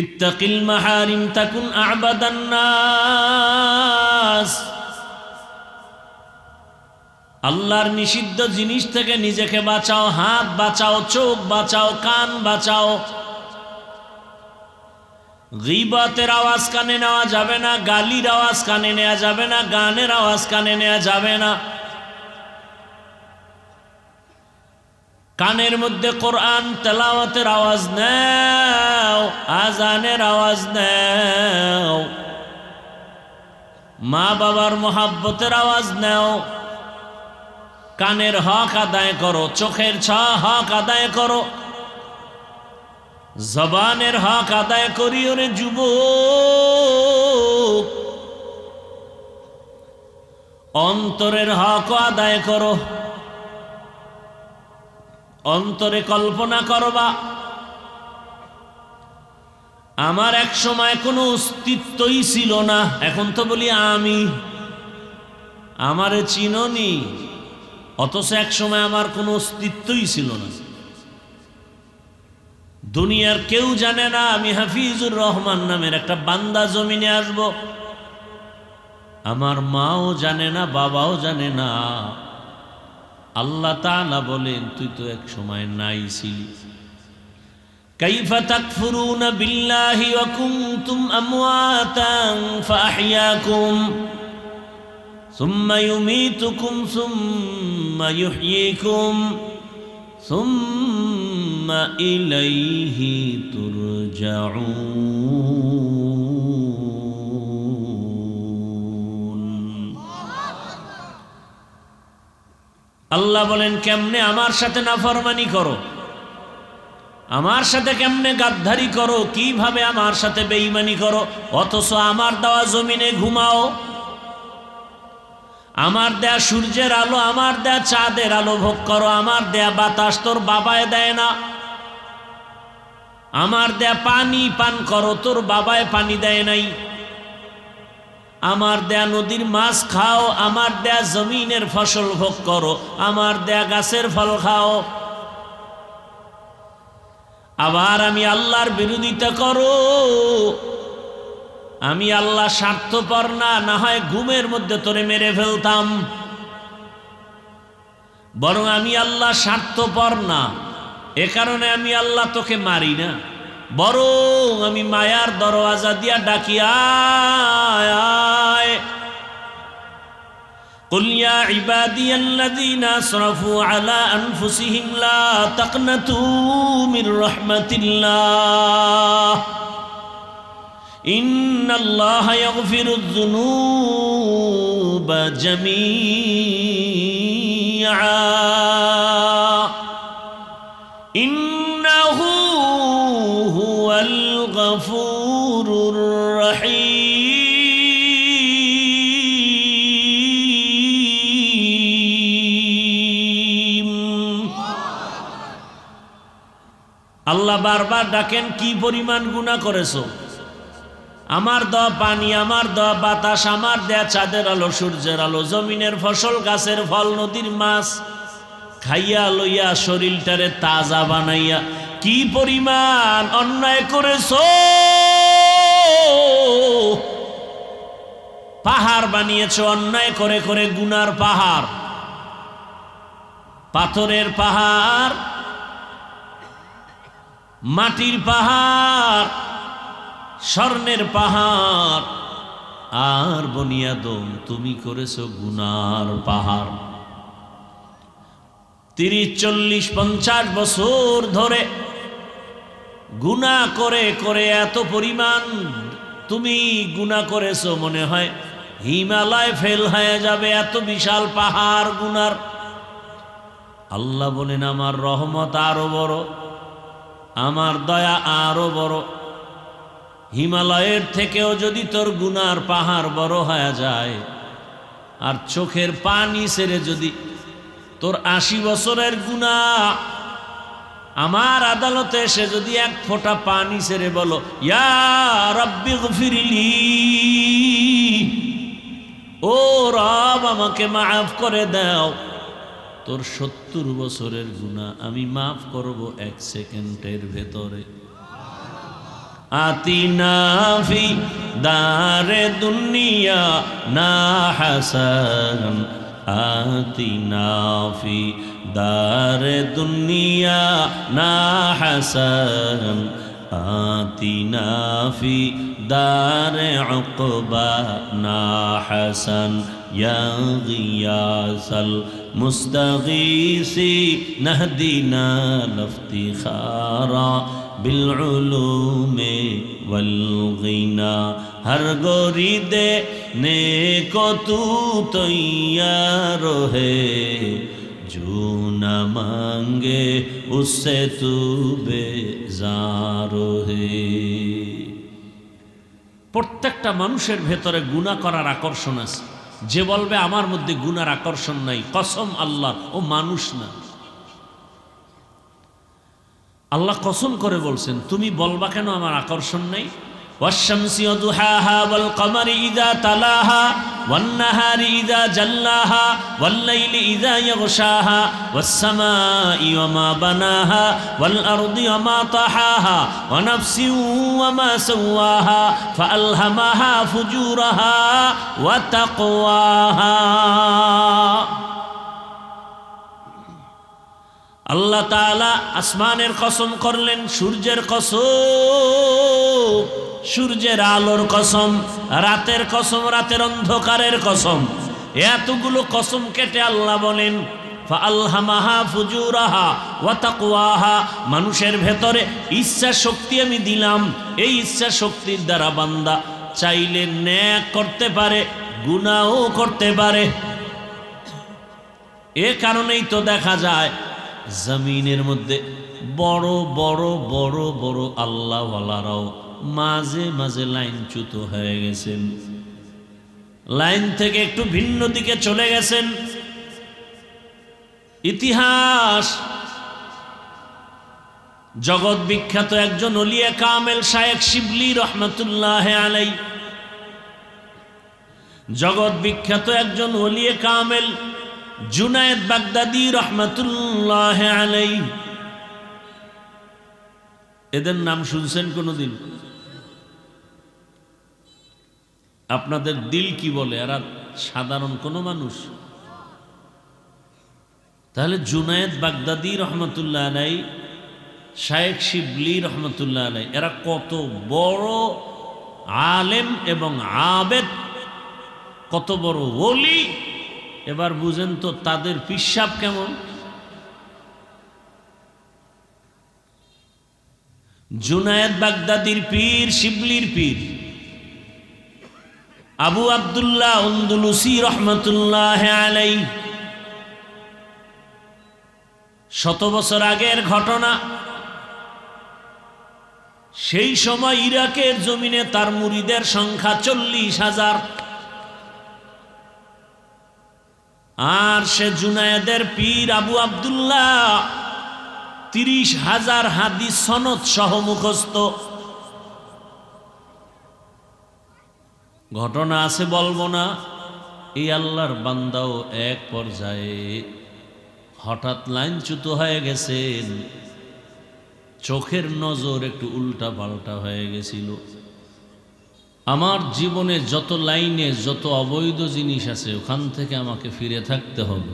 ইত্তাকিল মাহারিম তাকুন আ'বাদান নাস। আল্লাহর নিষিদ্ধ জিনিস থেকে নিজেকে বাঁচাও, হাত বাঁচাও, চোখ বাঁচাও, কান বাঁচাও। গীবতের আওয়াজ কানে নেওয়া যাবে না, গালির আওয়াজ কানে নেওয়া যাবে না, গানের আওয়াজ কানে নেওয়া যাবে না। কানের মধ্যে কোরআন তেলাওয়াতের আওয়াজ নাও, আজানের আওয়াজ নাও, মা বাবার মোহাব্বতের আওয়াজ নাও। কানের হক আদায় করো, চোখের হক আদায় করো, জবানের হক আদায় করিও রে যুবক। অন্তরের হক আদায় করো। অন্তরে কল্পনা করবা, আমার এক সময় কোনো অস্তিত্বই ছিল না, এখন তো বলি আমি। আমারে চিনোনি, অথচ এক সময় আমার কোনো অস্তিত্বই ছিল না। দুনিয়ার কেউ জানে না আমি হাফিজুর রহমান নামের একটা বান্দা জমিনে আসব। আমার মাও জানে না, বাবাও জানে না। আল্লাহ তাআলা বলেন তুই তো এক সময় নাই ছিলি। কাইফা তাকফুরুনা বিল্লাহি ওয়া কুনতুম আমওয়াতান ফাআহইয়াকুম সুম্মা ইউমীতুকুম সুম্মা ইউহয়ীকুম সুম্মা ইলাইহি তুরজাউন। আল্লাহ বলেন কেমনে আমার সাথে নাফরমানি করো, আমার সাথে কেমনে গাদ্দারি করো, কিভাবে আমার সাথে বেঈমানি করো, অথচ আমার দেওয়া জমিনে ঘুমাও। আমার দেয়া সূর্যের আলো, আমার দেয়া চাঁদের আলো ভোগ করো। আমার দেয়া বাতাস তোর বাবায় দেয় না। আমার দেয়া পানি পান করো, তোর বাবায় পানি দেয় নাই। আমার দেয়া নদীর মাছ খাও, আমার দেয়া জমিনের ফসল ভোগ করো, আমার দেয়া গাছের ফল খাও। আবার আমি আল্লাহর বিরোধিতা করো। আমি আল্লাহ স্বার্থপর না, না হয় ঘুমের মধ্যে তোরে মেরে ফেলতাম। বরং আমি আল্লাহ স্বার্থপর না, এ কারণে আমি আল্লাহ তোকে মারি না, বরং আমি মায়ার দরওয়াজা দিয়া ডাকি আয় আয়। কুল ইয়া ইবাদিয়াল্লাযীনা আসরাফু আলা আনফুসিহিম লা তাকনাতু মির রাহমাতিল্লাহ ইন্নাল্লাহা ইয়াগফিরুয যুনুবা জামিআ ইন্নাহু হুয়াল গফুরুর রহিম। আল্লাহ বারবার ডাকেন, কি পরিমাণ গুনাহ করেছো। আমার দেওয়া পানি, আমার দেওয়া বাতাস, আমার দেয়া চাঁদের আলো, সূর্যের আলো, জমিনের ফসল, গাছের ফল, নদীর মাছ খাইয়া লইয়া শরীরটারে তাজা বানাইয়া কি পরিমাণ অন্যায় করেছো। পাহাড় বানিয়েছো অন্যায় করে করে, গুনার পাহাড়, পাথরের পাহাড়, মাটির পাহাড়, স্বর্ণের পাহাড়। আর বনি আদম তুমি করেছো গুনার পাহাড়। 30, 40, 50 বছর ধরে গুনাহ করে করে এত পরিমাণ তুমি গুনাহ করেছো, মনে হয় হিমালয় ফেল হয়ে যাবে, এত বিশাল পাহাড় গুনার। আল্লাহ বলেন আমার রহমত আরো বড়, আমার দয়া আরো বড়। হিমালয়ের থেকেও যদি তোর গুনার পাহাড় বড় হয়ে যায়, আর চোখের পানি ছেড়ে যদি তোর 80 বছরের গুনাহ আমার আদালতে এসে যদি এক ফোঁটা পানি ছেড়ে বলো ইয়া রাব্বি গফিরলি, ও রব আমাকে মাফ করে দাও, তোর 70 বছরের গুনাহ আমি মাফ করব 1 সেকেন্ডের ভেতরে। আতিনা ফি দারে দুনিয়া না হাসান, আতিনা ফি দারে দুনিয়া না হাসান, আতিনা ফি দারে উকবা না হাসান, ইয়া গিয়াসাল মুস্তাগীসি নাহদিনা লফতিখারা বিল উলুমে ওয়াল গিনা। হর গরিদে নেকো তু তৈয়ার হে, जो न मांगे उससे तू बेजार है। প্রত্যেকটা মানুষের ভেতরে গুনাহ করার আকর্ষণ আছে। যে বলবে আমার মধ্যে গুনার আকর্ষণ নাই, কসম আল্লাহ, ও মানুষ না। আল্লাহ কসম করে বলছেন, তুমি বলবা কেন আমার আকর্ষণ নাই? ওয়াশ-শামসি ওয়া দুহাহা ওয়াল কমারি ইযা তালাহা ওয়ান নাহারি ইযা জাল্লাহা ওয়াল লাইলি ইযা ইয়াগশাহা ওয়াস সামাই ওয়া মা বানাহা ওয়াল আরদি ওয়া মা তাহাহা ওয়া নাফসিন ওয়া মা সাওয়াহা ফাআলহামাহা ফুজুরাহা ওয়া তাকওয়াহা। আল্লাহ তাআলা আসমানের কসম করলেন, সূর্যের কসম, সূর্যের আলোর কসম, রাতের কসম, রাতের অন্ধকারের কসম। এতগুলো কসম কেটে আল্লাহ বলেন ফাআলহামাহা ফুজুরাহা ওয়া তাকওয়াহা, মানুষের ভেতরে ইচ্ছা শক্তি আমি দিলাম। এই ইচ্ছা শক্তির দ্বারা বান্দা চাইলে নেক করতে পারে, গুনাহও করতে পারে। এ কারণেই তো দেখা যায় জমিনের মধ্যে বড় বড় বড় বড় আল্লাহওয়ালারাও মাঝে মাঝে লাইনচ্যুত হয়ে গেছেন, লাইন থেকে একটু ভিন্ন দিকে চলে গেছেন। ইতিহাস জগৎ বিখ্যাত একজন ওলিয়ে কামেল শায়েখ শিবলি রহমতুল্লাহ আলাই, জগৎ বিখ্যাত একজন ওলিয়ে কামেল জুনায়েদ বাগদাদি রহমতুল্লাহ আলাই। এদের নাম শুনছেন কোনদিন? আপনাদের দিল কি বলে? এরা সাধারণ কোনো মানুষ? তাহলে জুনায়েদ বাগদাদি রহমতুল্লাহ আলাই, শায়েখ শিবলি রহমতুল্লাহ আলাই, এরা কত বড় আলেম এবং আবেদ, কত বড় ওলি। এবার বুঝেন তো তাদের পিশাব কেমন। জুনায়েদ বাগদাদির পীর, শিবলির পীর আবু আব্দুল্লাহ আন্দলুসি রহমতুল্লাহ আলাই, 100 বছর আগের ঘটনা। সেই সময় ইরাকের জমিনে তার মুরিদের সংখ্যা 40,000। আর সে জুনায়েদের পীর আবু আব্দুল্লাহ 30,000 হাদিস সনদ সহ মুখস্থ। ঘটনা আছে বলবো না। এই আল্লাহর বান্দাও এক পর্যায়ে হঠাৎ লাইনচ্যুত হয়ে গেছেন, চোখের নজর একটু উল্টা পাল্টা হয়ে গেছিল। আমার জীবনে যত লাইনে যত অবৈধ জিনিস আছে ওখান থেকে আমাকে ফিরে থাকতে হবে,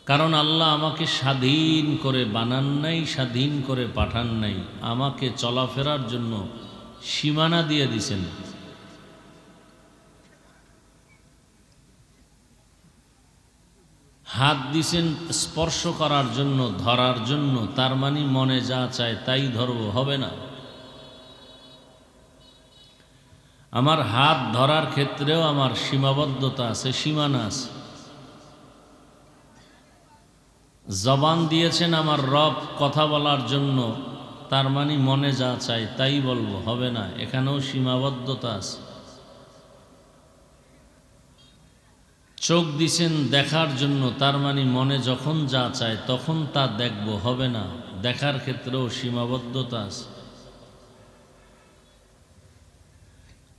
কারণ আল্লাহ আমাকে স্বাধীন করে বানান নাই, স্বাধীন করে পাঠান নাই, আমাকে চলাফেরার জন্য সীমানা দিয়ে দিছেন। হাত দিছেন স্পর্শ করার জন্য, ধরার জন্য, তার মানে মনে যা চায় তাই ধরব, হবে না। আমার হাত ধরার ক্ষেত্রেও আমার সীমাবদ্ধতা আছে, সীমানা আছে। জবান দিয়েছেন আমার রব কথা বলার জন্য, তার মানে মনে যা চায় তাই বলবো, হবে না, এখানেও সীমাবদ্ধতা আছে। চোখ দিছেন দেখার জন্য, তার মানে মনে যখন যা চায় তখন তা দেখব, হবে না, দেখার ক্ষেত্রেও সীমাবদ্ধতা আছে।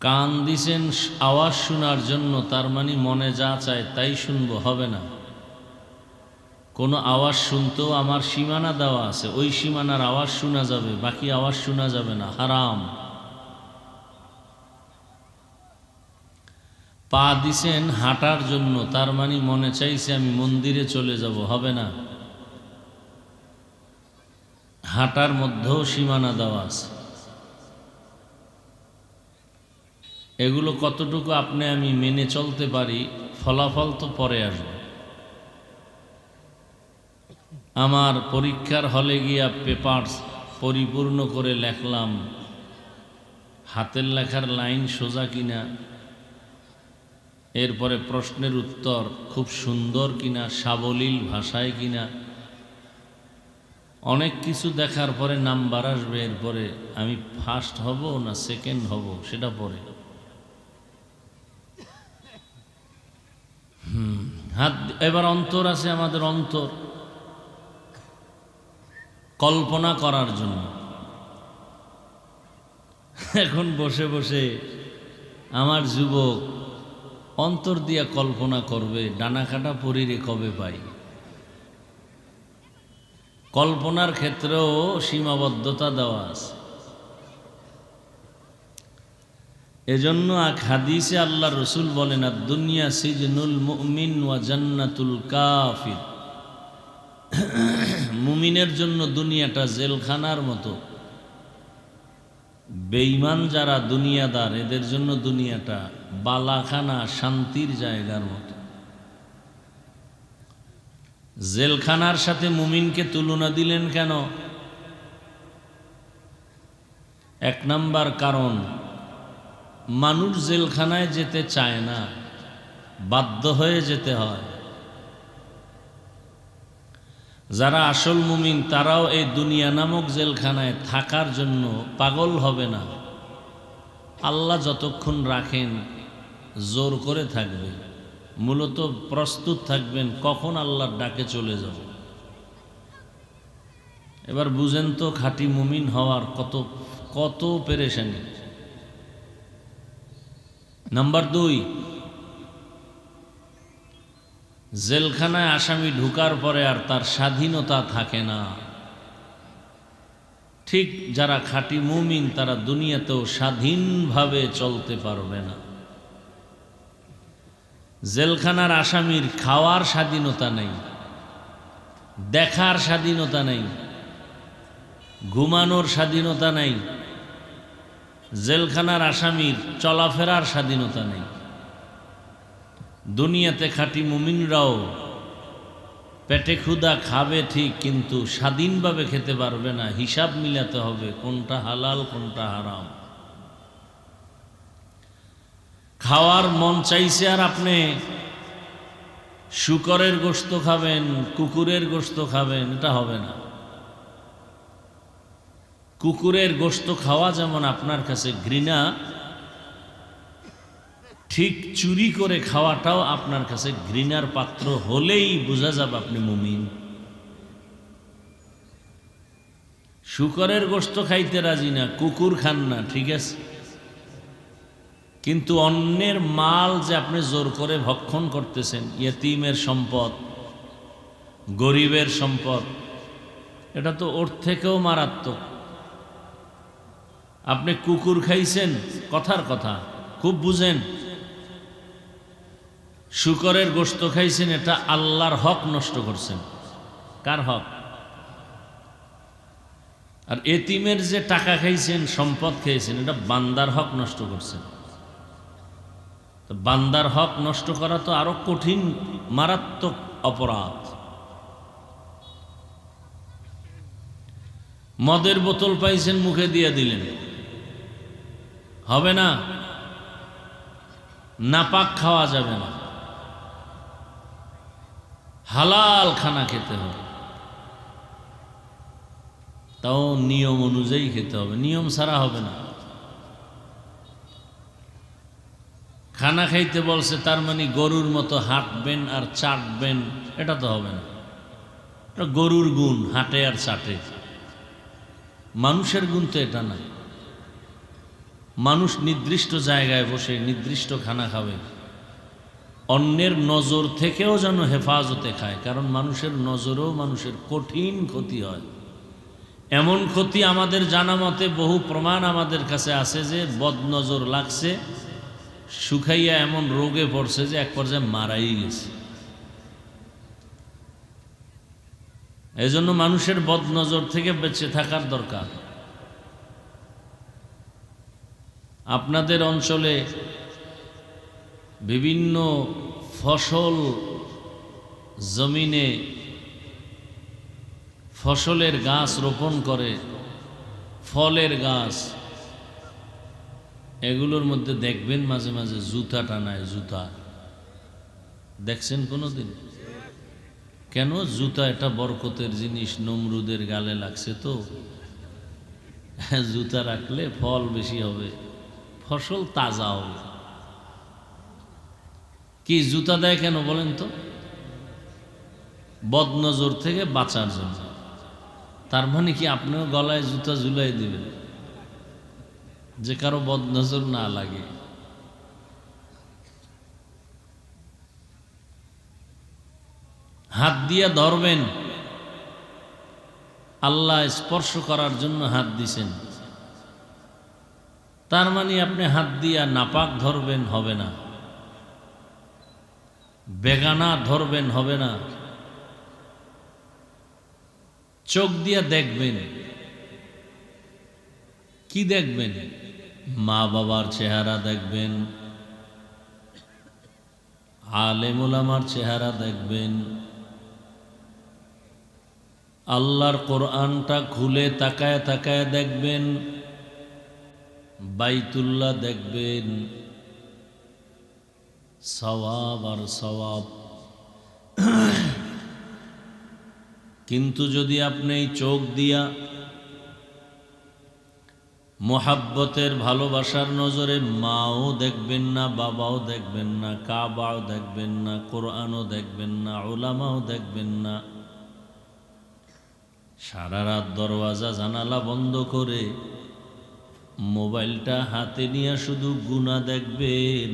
কান দিছেন আওয়াজ শোনার জন্য, তার মানে মনে যা চায় তাই শুনবো, হবে না। কোনো আওয়াজ শুনতেও আমার সীমানা দেওয়া আছে, ওই সীমানার আওয়াজ শোনা যাবে, বাকি আওয়াজ শোনা যাবে না, হারাম। পা দিছেন হাঁটার জন্য, তার মানে মনে চাইছে আমি মন্দিরে চলে যাব, হবে না। হাঁটার মধ্যেও সীমানা দেওয়া আছে। এগুলো কতটুকু আপনি আমি মেনে চলতে পারি, ফলাফল তো পরে আসবে। আমার পরীক্ষার হলে গিয়া পেপারস পরিপূর্ণ করে লেখলাম, হাতের লেখার লাইন সোজা কিনা, এরপরে প্রশ্নের উত্তর খুব সুন্দর কিনা, সাবলীল ভাষায় কিনা, অনেক কিছু দেখার পরে নাম্বার আসবে। এরপরে আমি ফার্স্ট হব না সেকেন্ড হব সেটা পরে। হাত এবার অন্তর আছে আমাদের, অন্তর কল্পনা করার জন্য। এখন বসে বসে আমার যুবক অন্তর দিয়া কল্পনা করবে ডানা কাটা পরীরে কবে পাই। কল্পনার ক্ষেত্রেও সীমাবদ্ধতা দেওয়া আছে। এজন্য এক হাদিসে আল্লাহ রসুল বলেন, দুনিয়া সিজনুল মুমিন ওয়া জান্নাতুল কাফির। মুমিনের জন্য দুনিয়াটা জেলখানার মতো, বেঈমান যারা দুনিয়াদার এদের জন্য দুনিয়াটা বালাখানা, শান্তির জায়গার মতো। জেলখানার সাথে মুমিনকে তুলনা দিলেন কেন? এক নাম্বার কারণ, মানুষ জেলখানায় যেতে চায় না, বাধ্য হয়ে যেতে হয়। যারা আসল মুমিন তারাও এই দুনিয়া নামক জেলখানায় থাকার জন্য পাগল হবে না। আল্লাহ যতক্ষণ রাখেন জোর করে থাকবে, মূলত প্রস্তুত থাকবেন কখন আল্লাহর ডাকে চলে যাব। এবার বুঝেন তো খাঁটি মুমিন হওয়ার কত কত পেরেশানি। নাম্বার 2, জেলখানায় আসামি ঢুকার পরে আর তার স্বাধীনতা থাকে না। ঠিক যারা খাঁটি মুমিন তারা দুনিয়াতেও স্বাধীনভাবে চলতে পারবে না। জেলখানার আসামির খাওয়ার স্বাধীনতা নেই, দেখার স্বাধীনতা নেই, ঘুমানোর স্বাধীনতা নেই। জেলখানার আসামির চলাফেরার স্বাধীনতা নেই। দুনিয়াতে খাঁটি মুমিনরাও পেটে ক্ষুধা খাবে ঠিক, কিন্তু স্বাধীনভাবে খেতে পারবে না। হিসাব মিলাতে হবে কোনটা হালাল কোনটা হারাম। খাওয়ার মন চাইছে আর আপনি শূকরের গোশত খাবেন, কুকুরের গোশত খাবেন, এটা হবে না। কুকুরের গোশত খাওয়া যেমন আপনার কাছে ঘৃণা, ঠিক চুরি করে খাওয়াটাও আপনার কাছে ঘৃণার পাত্র হলেই বোঝা যাবে আপনি মুমিন। শূকরের গোশত খাইতে রাজি না, কুকুর খান না, ঠিক আছে, কিন্তু অন্যের মাল যে আপনি জোর করে ভক্ষণ করতেছেন, ইয়েতিমের সম্পদ, গরিবের সম্পদ, এটা তো ওর থেকেও মারাত্মক। আপনি কুকুর খাইছেন, কথার কথা খুব বুঝেন, শূকরের গোশত খাইছেন, এটা আল্লাহর হক নষ্ট করছেন। কার হক? আর এতিমের যে টাকা খাইছেন, সম্পদ খেয়েছেন, এটা বান্দার হক নষ্ট করছেন। তো বান্দার হক নষ্ট করা তো আরো কঠিন মারাত্মক অপরাধ। মদের বোতল পাইছেন, মুখে দিয়ে দিলেন, হবে না। নাপাক খাওয়া যাবে না, হালাল খানা খেতে হবে, তাও নিয়ম অনুযায়ী খেতে হবে, নিয়ম ছাড়া হবে না। খানা খাইতে বলছে তার মানে গরুর মতো হাঁটবেন আর চাটবেন, এটা তো হবে না। এটা গরুর গুণ, হাঁটে আর চাটে। মানুষের গুণ তো এটা না। মানুষ নির্দিষ্ট জায়গায় বসে নির্দিষ্ট খানা খাবে, অন্যের নজর থেকেও যেন হেফাজতে খায়, কারণ মানুষের নজরেও মানুষের কঠিন ক্ষতি হয়। এমন ক্ষতি আমাদের জানা মতে বহু প্রমাণ আমাদের কাছে আছে যে বদনজর লাগছে, শুকাইয়া এমন রোগে পড়ছে যে এক পর্যায়ে মারাই গেছে। এজন্য মানুষের বদনজর থেকে বেঁচে থাকার দরকার। আপনাদের অঞ্চলে বিভিন্ন ফসল জমিনে ফসলের গাছ রোপণ করে, ফলের গাছ, এগুলোর মধ্যে দেখবেন মাঝে মাঝে জুতা টানায়। জুতা দেখছেন কোনোদিন? কেন? জুতা এটা বরকতের জিনিস, নমরুদের গালে লাগছে তো জুতা রাখলে ফল বেশি হবে, ফসল তাজা হবে। কি জুতা দেয় কেন বলেন তো? বদনজর থেকে বাঁচার জন্য। তার মানে কি আপনিও গলায় জুতা ঝুলাই দিবেন যে কারো বদনজর না লাগে? হাত দিয়া ধরবেন, আল্লাহ স্পর্শ করার জন্য হাত দিছেন, তার মানে আপনি হাত দিয়া নাপাক ধরবেন হবে না, বেগানা ধরবেন হবে না। চোখ দিয়া দেখবেন, কি দেখবেন? মা বাবার চেহারা দেখবেন, আলেম ওলামার চেহারা দেখবেন, আল্লাহর কোরআনটা খুলে তাকায় তাকায় দেখবেন, বাইতুল্লাহ দেখবেন, সওয়াব আর সওয়াব। কিন্তু যদি আপনি এই চোখ দিয়া মোহাব্বতের ভালোবাসার নজরে মাও দেখবেন না, বাবাও দেখবেন না, কাবাও দেখবেন না, কোরআনও দেখবেন না, উলামাও দেখবেন না, সারা রাত দরওয়াজা জানালা বন্ধ করে মোবাইলটা হাতে নিয়ে শুধু গুনাহ দেখবেন,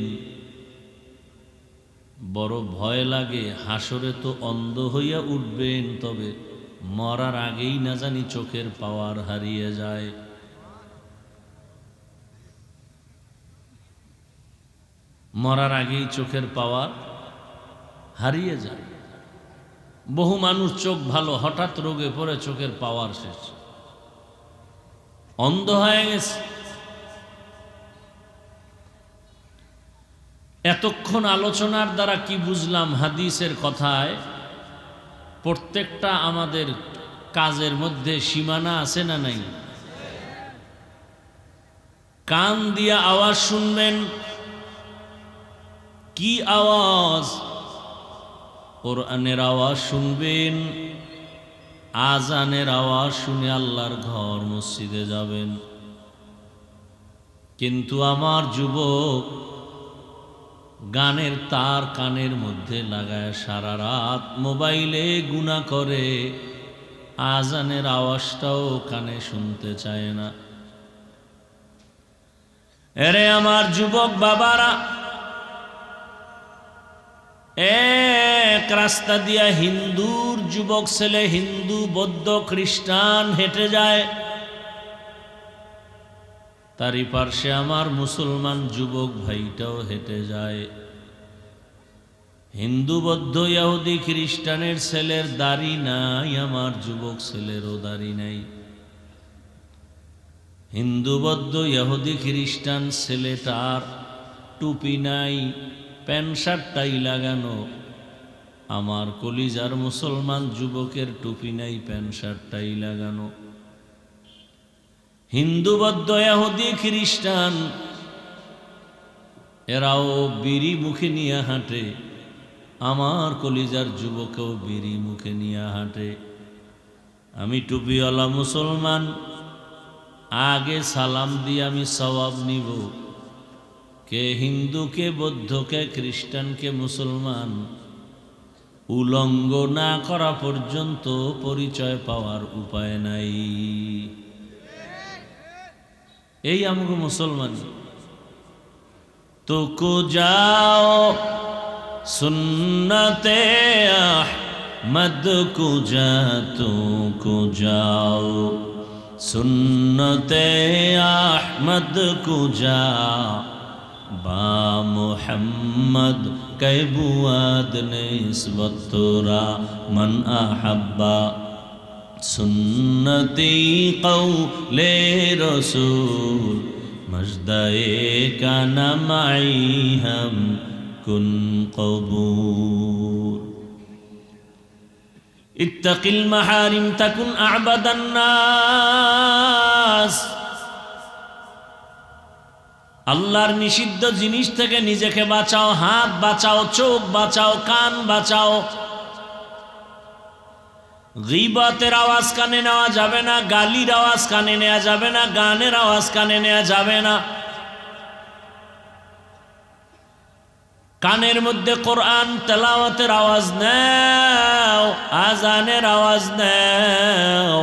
বড় ভয় লাগে। হাসরে তো অন্ধ হইয়া উঠবেন, তবে মরার আগেই না জানি চোখের পাওয়ার হারিয়ে যায়। মরার আগেই চোখের পাওয়ার হারিয়ে যায়। বহু মানুষ চোখ ভালো, হঠাৎ রোগে পড়ে চোখের পাওয়ার শেষ, অন্ধ হয়ে গেছে। এতক্ষণ আলোচনার দ্বারা কি বুঝলাম? হাদিসের কথায় প্রত্যেকটা আমাদের কাজের মধ্যে সীমানা আছে না নাই? কান দিয়া আওয়াজ শুনবেন। কি আওয়াজ? কোরআনের আওয়াজ শুনবেন, আজানের আওয়াজ শুনে আল্লাহর ঘর মসজিদে যাবেন। কিন্তু আমার যুবক গানের তার কানের মধ্যে লাগায় সারা রাত মোবাইলে গুনাহ করে, আজানের আওয়াজটাও কানে শুনতে চায় না। এরে আমার যুবক বাবারা, এক রাস্তা দিয়া হিন্দুর যুবক ছেলে, হিন্দু বৌদ্ধ খ্রিস্টান হেঁটে যায়, তারই পার্শ্বে আমার মুসলমান যুবক ভাইটাও হেঁটে যায়। হিন্দু বৌদ্ধ ইহুদি খ্রিস্টানের ছেলের দাড়ি নাই, আমার যুবক ছেলেরও দাড়ি নাই। হিন্দু বৌদ্ধ ইহুদি খ্রিস্টান ছেলেটার টুপি নাই, প্যান্ট শার্টটাই লাগানো। আমার কলিজার মুসলমান যুবকের টুপি নাই, প্যান্ট শার্টটাই লাগানো। হিন্দু বৌদ্ধ ইহুদি খ্রিস্টান এরাও বিড়ি মুখে নিয়ে হাঁটে, আমার কলিজার যুবকেও বিড়ি মুখে নিয়ে হাঁটে। আমি টুপিওয়ালা মুসলমান, আগে সালাম দিয়ে আমি সওয়াব নিব। কে হিন্দু, কে বৌদ্ধ, কে খ্রিস্টান, কে মুসলমান, উলঙ্গ না করা পর্যন্ত পরিচয় পাওয়ার উপায় নাই। এই আমাকে মুসলমান। তো কো যাও सुन्नते अहमद को जाओ सुन्नते अहमद को जा बा मुहम्मद कैबुआद निस्बत तोरा मन अहब्बा सुन्नती कौले रसूल मजदाए का नमाई हम कुन कबूर इत्तकिल महारिम तकुन अअबदन नास আল্লাহর নিষিদ্ধ জিনিস থেকে নিজেকে বাঁচাও হাত বাঁচাও চোখ বাঁচাও কান বাঁচাও গীবতের আওয়াজ কানে নেওয়া যাবে না গালির আওয়াজ কানে নেওয়া যাবে না গানের আওয়াজ কানে নেওয়া যাবে না কানের মধ্যে কোরআন তেলাওয়াতের আওয়াজ নাও আজানের আওয়াজ নাও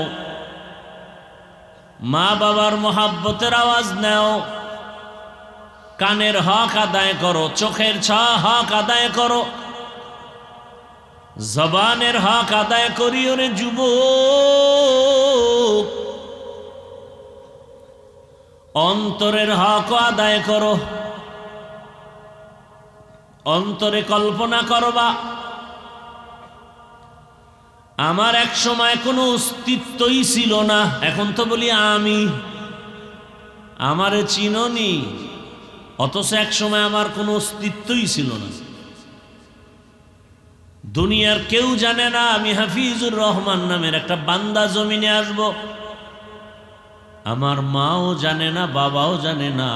মা বাবার মোহাব্বতের আওয়াজ নাও কানের হক আদায় করো চোখের হক আদায় করো জবানের হক আদায় করিও রে যুবক অন্তরের হক আদায় করো অন্তরে কল্পনা করবা আমার এক সময় কোনো অস্তিত্বই ছিল না এখন তো বলি আমি আমারে চিনোনি অথচ এক সময় আমার কোনো অস্তিত্বই ছিল না দুনিয়ার কেউ জানে না আমি হাফিজুর রহমান নামের একটা বান্দা জমিনে আসব আমার মাও জানে না বাবাও জানে না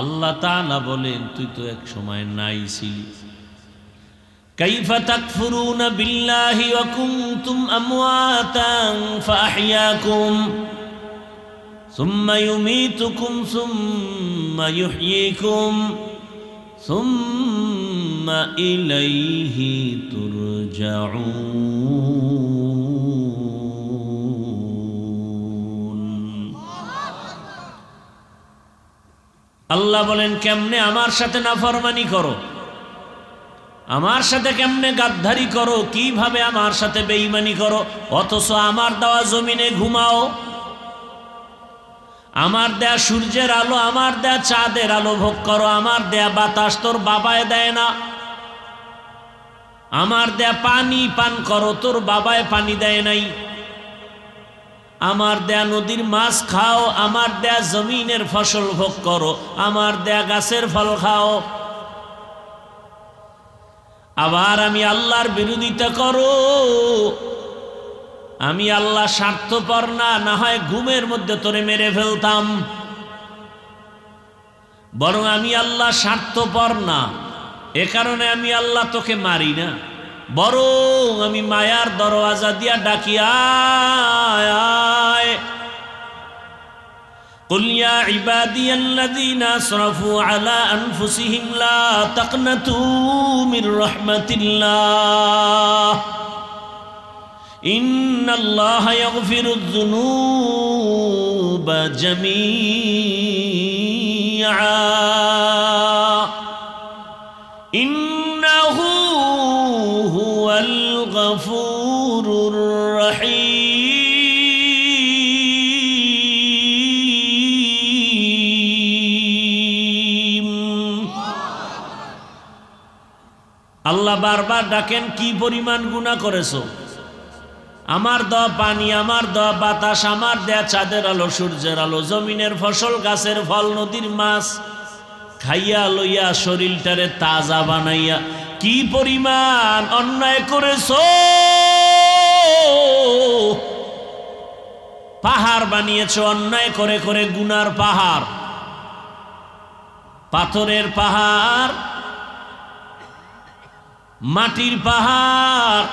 আল্লাহ তাআলা বলেন তুই তো এক সময় নাই ছিলি কাইফা তাকফুরুনা বিল্লাহি ওয়া কুনতুম আমওয়াতান ফাআহইয়াকুম সুম্মা ইউমীতুকুম সুম্মা ইউহয়ীকুম সুম্মা ইলাইহি তুরজাউন আল্লাহ বলেন কেমনে আমার সাথে নাফরমানি করো আমার সাথে কেমনে গাদ্দারি করো কিভাবে আমার সাথে বেঈমানি করো অথচ আমার দেওয়া জমিনে ঘুমাও আমার দেয়া সূর্যের আলো আমার দেয়া চাঁদের আলো ভোগ করো আমার দেয়া বাতাস তোর বাবায় দেয় না আমার দেয়া পানি পান করো তোর বাবায় পানি দেয় নাই আমার দেয়া নদীর মাছ খাও আমার দেয়া জমিনের ফসল ভোগ করো আমার দেয়া গাছের ফল খাও আবার আমি আল্লাহর বিরোধিতা করো আমি আল্লাহ স্বার্থপর না হয় ঘুমের মধ্যে তোরে মেরে ফেলতাম বরং আমি আল্লাহ স্বার্থপর না এ কারণে আমি আল্লাহ তোকে মারি না বরং আমি মায়ার দরওয়াজা দিয়া ডাকি আয় আয় قل يا عبادي الذين اسرفوا على انفسهم لا تقنطوا من رحمة الله إن الله يغفر الذنوب جميعا إنه هو الغفور الرحيم আল্লাহ বারবার ডাকেন কি পরিমাণ গুনাহ করেছো আমার দেওয়া পানি আমার দেওয়া বাতাস আমার দেয়া চাঁদের আলো সূর্যের আলো জমিনের ফসল গাছের ফল নদীর মাছ খাইয়া লইয়া শরীরটারে তাজা বানাইয়া কি পরিমাণ অন্যায় করেছো পাহাড় বানিয়েছো অন্যায় করে করে গুনার পাহাড় পাথরের পাহাড় মাটির পাহাড়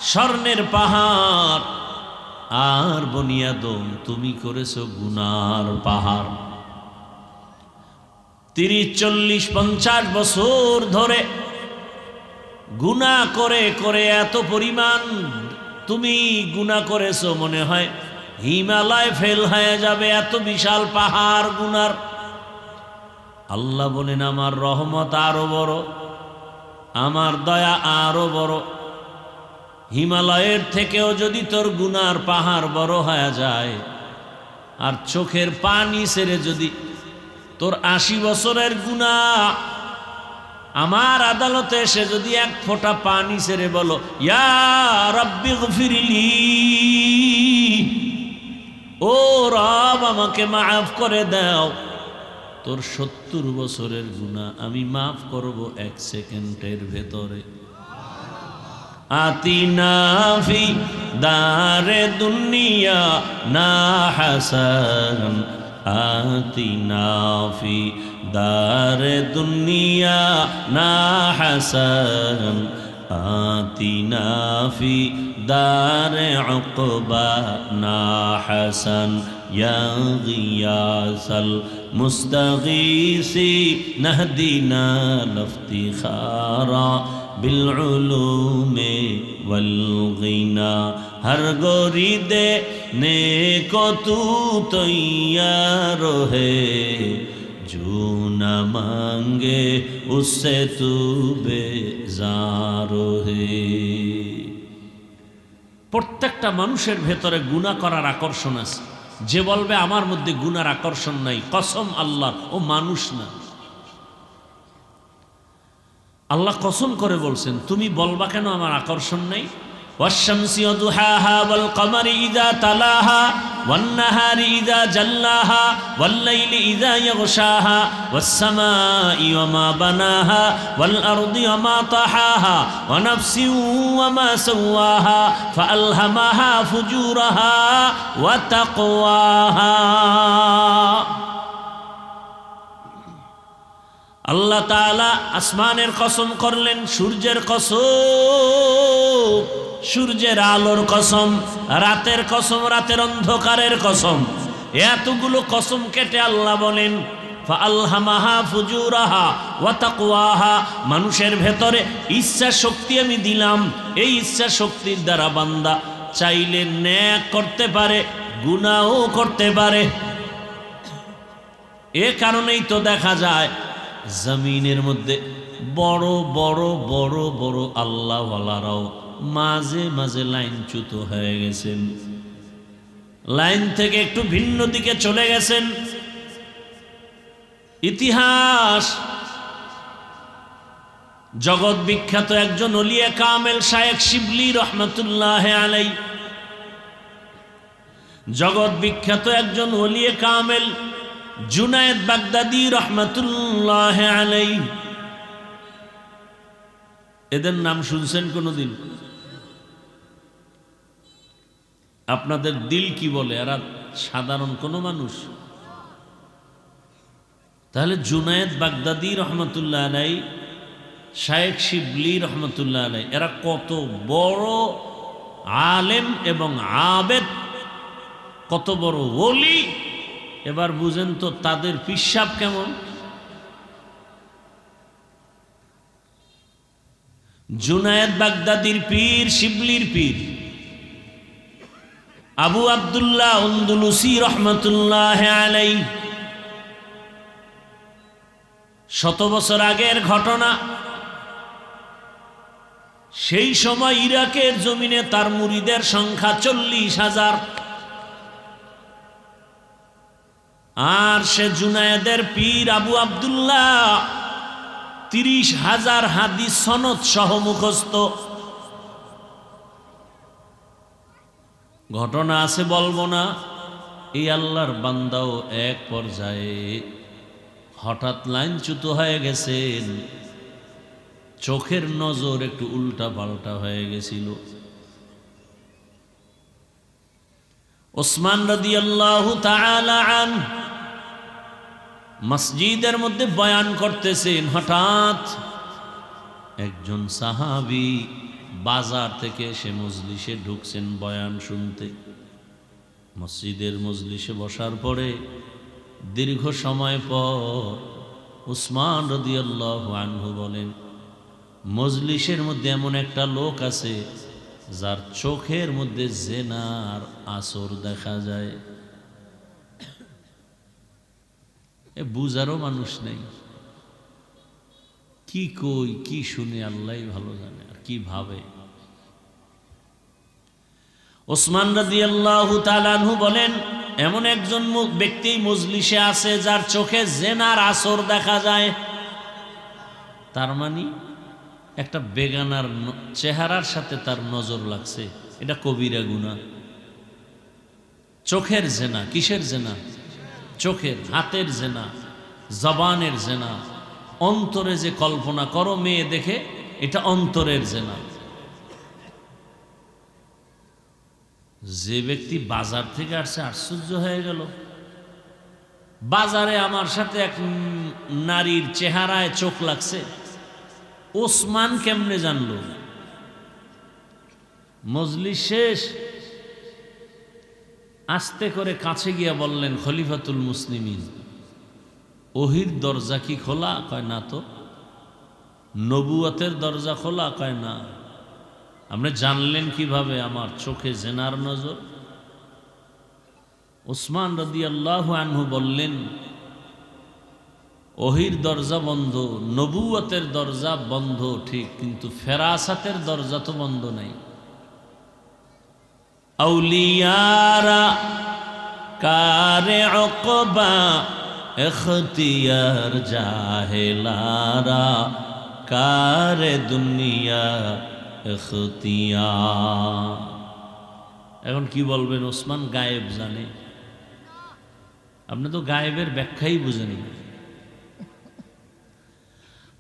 স্বর্ণের পাহাড় আর বনিয়াদম তুমি করেছো গুনার পাহাড় 30-40-50 বছর ধরে গুনাহ করে করে এত পরিমাণ তুমি গুনাহ করেছো মনে হয় হিমালয় ফেল হয়ে যাবে এত বিশাল পাহাড় গুনার আল্লাহ বলেন আমার রহমত আরো বড়, আমার দয়া আরো বড়। হিমালয়ের থেকেও যদি তোর গুনার পাহাড় বড় হয়ে যায়, আর চোখের পানি ছেড়ে যদি তোর 80 বছরের গুনাহ আমার আদালতে এসে যদি এক ফোঁটা পানি ছেড়ে বলো ইয়া রাব্বি গফিরলি, ও রব আমাকে মাফ করে দাও, তোর 70 বছরের গুনাহ আমি মাফ করব 1 সেকেন্ডের ভেতরে। আতিনা ফি দারে দুনিয়া না হাসান, আতিনা ফি দারে দুনিয়া না হাসান, আতিনা ফি দারে উকবা না হাসান, ইয়া গিয়াসাল মুস্তাগীসি নাহদিনা লফতিখারা बिलउलूमे वल्गिना। हर गोरी दे ने को तू तैयार है, जो न मांगे उससे तू बेजार है। প্রত্যেকটা মানুষের ভেতরে গুনাহ করার আকর্ষণ আছে। যে বলবে আমার মধ্যে গুনার আকর্ষণ নাই, কসম আল্লাহ, ও মানুষ না। আল্লাহ কসম করে বলছেন তুমি বলবা কেন আমার আকর্ষণ নেই? ওয়াশ-শামসি ওয়া দুহাহা ওয়াল কমারি ইযা তালাহা ওয়ান নাহারি ইযা জাল্লাহা ওয়াল লাইলি ইযা ইয়াগশাহা ওয়াস সামাই ওয়া মা বানাহা ওয়াল আরদি ওয়া মা তাহাহা ওয়া নাফসিন ওয়া মা সাওয়াহা ফাআলহামাহা ফুজুরাহা ওয়া তাকওয়াহা। আল্লাহ তাআলা আসমানের কসম করলেন, সূর্যের কসম, সূর্যের আলোর কসম, রাতের কসম, রাতের অন্ধকারের কসম। এতগুলো কসম কেটে আল্লাহ বলেন ফাআলহামাহা ফুজুরাহা ওয়া তাকওয়াহা, মানুষের ভেতরে ইচ্ছা শক্তি আমি দিলাম। এই ইচ্ছা শক্তির দ্বারা বান্দা চাইলে নেক করতে পারে, গুনাহও করতে পারে। এ কারণেই তো দেখা যায় জমিনের মধ্যে বড় বড় বড় বড় আল্লাহওয়ালারাও মাঝে মাঝে লাইনচ্যুত হয়ে গেছেন, লাইন থেকে একটু ভিন্ন দিকে চলে গেছেন। ইতিহাস জগৎ বিখ্যাত একজন ওলিয়ে কামেল শায়েখ শিবলি রহমতুল্লাহ আলাই, জগৎ বিখ্যাত একজন ওলিয়ে কামেল জুনায়েদ বাগদাদি রহমতুল্লাহ আলাই, এদের নাম শুনছেন কোনদিন? আপনাদের দিল কি বলে? এরা সাধারণ কোন মানুষ? তাহলে জুনায়েদ বাগদাদি রহমতুল্লাহ আলাই, শায়েখ শিবলি রহমতুল্লাহ আলাই, এরা কত বড় আলেম এবং আবেদ, কত বড় ওলি। এবার বুঝেন তো তাদের পিশাব কেমন। জুনায়েদ বাগদাদির পীর, শিবলির পীর আবু আব্দুল্লাহ আন্দলুসি রহমতুল্লাহ আলাই, 100 বছর আগের ঘটনা। সেই সময় ইরাকের জমিনে তার মুরিদের সংখ্যা 40,000, আর সে জুনায়েদের পীর আবু আব্দুল্লাহ 30,000 হাদিস সনদ সহ মুখস্থ। ঘটনা আছে বলবো না। এই আল্লাহর বান্দাও এক পর্যায়ে হঠাৎ লাইনচ্যুত হয়ে গেছেন, চোখের নজর একটু উল্টা পাল্টা হয়ে গেছিল। ওসমান রাদিয়াল্লাহু তাআলা আনহু মসজিদের মধ্যে বয়ান করতেছেন, হঠাৎ একজন সাহাবী বাজার থেকে এসে মজলিসে ঢুকছেন বয়ান শুনতে। মসজিদের মজলিসে বসার পরে দীর্ঘ সময় পর উসমান রাদিয়াল্লাহু আনহু বলেন, মজলিসের মধ্যে এমন একটা লোক আছে যার চোখের মধ্যে জেনার আসর দেখা যায়। বুঝারও মানুষ নেই। কি কই কি শুনে আল্লাহই ভালো জানে, আর কি ভাবে। ওসমান রাদিয়াল্লাহু তাআলা আনহু বলেন, এমন একজন ব্যক্তি মজলিসে আছে যার চোখে জেনার আসর দেখা যায়। তার মানে একটা বেগানার চেহারার সাথে তার নজর লাগছে, এটা কবিরা গুনাহ। চোখের জেনা, কিসের জেনা? চোখের, হাতের জেনা, জবানের জেনা, অন্তরে যে কল্পনা করো মেয়ে দেখে, এটা অন্তরের জেনা। যে ব্যক্তি বাজার থেকে আসছে, আশ্চর্য হয়ে গেল, বাজারে আমার সাথে এক নারীর চেহারায় চোখ লাগছে, ওসমান কেমনে জানলো? মজলিস শেষ, আস্তে করে কাছে গিয়া বললেন, খলিফাতুল মুসলিমিন, ওহির দরজা কি খোলা? কয় না তো। নবুয়তের দরজা খোলা? কয় না। আপনি জানলেন কিভাবে আমার চোখে জেনার নজর? ওসমান রাদিয়াল্লাহু আনহু বললেন, ওহির দরজা বন্ধ, নবুয়তের দরজা বন্ধ ঠিক, কিন্তু ফেরাসাতের দরজা তো বন্ধ নাই। আউলিয়ারা কারে উকবা ইখতিয়ার, জাহেলারা কারে দুনিয়া ইখতিয়ার। এখন কি বলবেন? ওসমান গায়েব জানে? আপনি তো গায়েবের ব্যাখ্যাই বুঝেন না।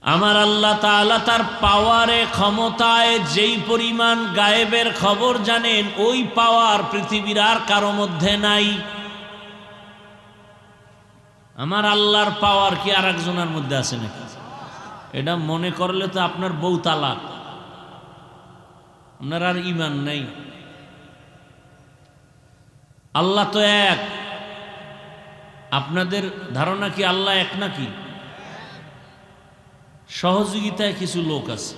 আমার আল্লাহ তাআলা তার পাওয়ারে, ক্ষমতায় যেই পরিমাণ গায়েবের খবর জানেন, ওই পাওয়ার পৃথিবীর আর কারো মধ্যে নাই। আমার আল্লাহর পাওয়ার কি আর একজনের মধ্যে আছে নাকি? এটা মনে করলে তো আপনার বউ তালাক, আপনার আর ঈমান নাই। আল্লাহ তো এক। আপনাদের ধারণা কি আল্লাহ এক নাকি? সহযোগিতায় কিছু লোক আছে।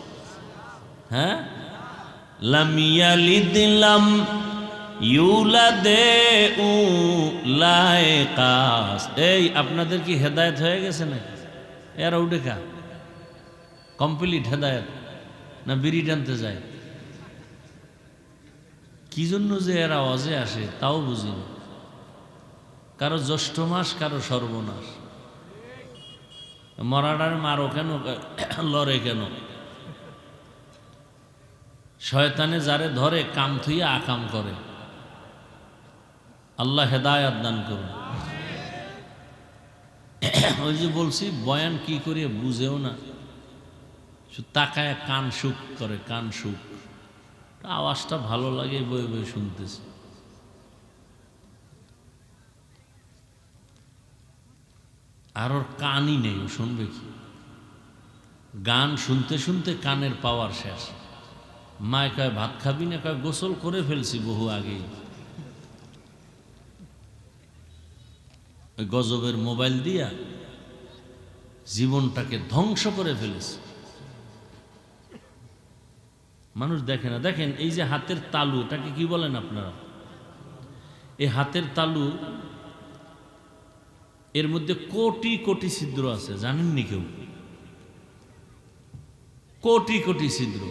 হ্যাঁ, লাম ইয়ালিদ লাম ইউলাদে উলাইকাস। এই আপনাদের কি হেদায়েত হয়ে গেছে নাকি? এরা উঠে কা কমপ্লিট হেদায়েত, না বিড়ি টানতে যায়? কি জন্য যে এরা অজে আসে তাও বুঝি না। কারো জ্যৈষ্ঠ মাস, কারো সর্বনাশ। মরাডার মারো কেন, লড়ে কেন? শয়তানে যারে ধরে কাম থুইয়া আকাম করে। আল্লাহ হেদায়াত দান করুন। ওই যে বলছি, বয়ান কি করিয়া বুঝেও না, তাকায় কান সুখ করে, কান সুখ। আওয়াজটা ভালো লাগে, বই বই শুনতেছে। আর ওর কানই নেই, ও শুনবে কি? গান শুনতে শুনতে কানের পাওয়ার শেষ। মায় কয় ভাত খাবি না? কয় গোসল করে ফেলছি বহু আগেই। ওই গজবের মোবাইল দিয়া জীবনটাকে ধ্বংস করে ফেলেছে। মানুষ দেখে না। দেখেন এই যে হাতের তালু, এটাকে কি বলেন আপনারা? এই হাতের তালু, এর মধ্যে কোটি কোটি ছিদ্র আছে, জানেননি কেউ? কোটি কোটি ছিদ্র।